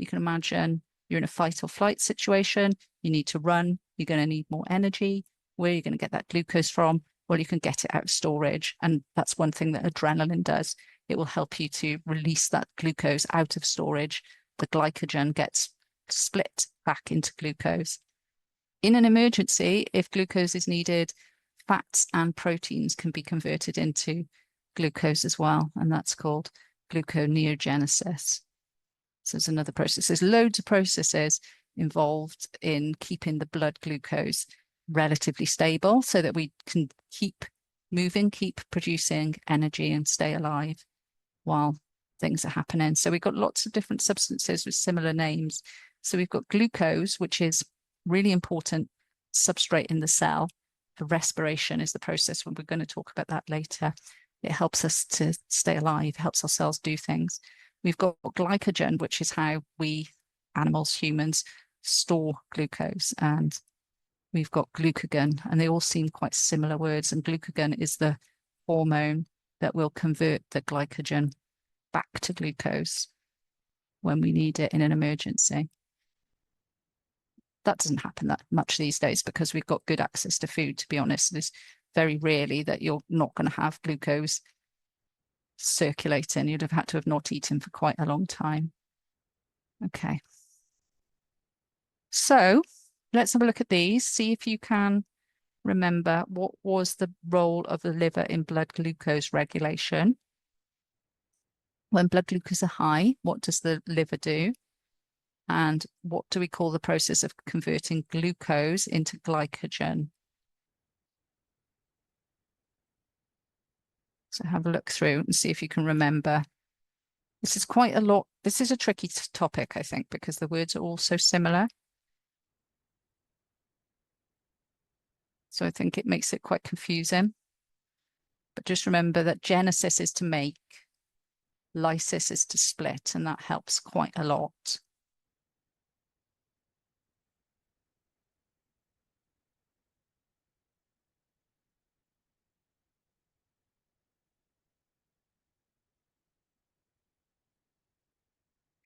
You can imagine you're in a fight or flight situation. You need to run. You're going to need more energy. Where are you going to get that glucose from? Well, you can get it out of storage. And that's one thing that adrenaline does. It will help you to release that glucose out of storage. The glycogen gets split back into glucose. In an emergency, if glucose is needed, fats and proteins can be converted into glucose as well. And that's called gluconeogenesis. So there's another process. There's loads of processes involved in keeping the blood glucose relatively stable so that we can keep moving, keep producing energy and stay alive while things are happening. So we've got lots of different substances with similar names. So we've got glucose, which is really important substrate in the cell. For respiration is the process when we're going to talk about that later. It helps us to stay alive, helps our cells do things. We've got glycogen, which is how we, animals, humans, store glucose. And we've got glucagon, and they all seem quite similar words. And glucagon is the hormone that will convert the glycogen back to glucose when we need it in an emergency. That doesn't happen that much these days because we've got good access to food, to be honest. There's very rarely that you're not going to have glucose circulating. You'd have had to have not eaten for quite a long time. Okay. So let's have a look at these, see if you can remember what was the role of the liver in blood glucose regulation. When blood glucose are high, what does the liver do? And what do we call the process of converting glucose into glycogen? So have a look through and see if you can remember. This is quite a lot. This is a tricky topic, I think, because the words are all so similar. So I think it makes it quite confusing. But just remember that genesis is to make, lysis is to split, and that helps quite a lot.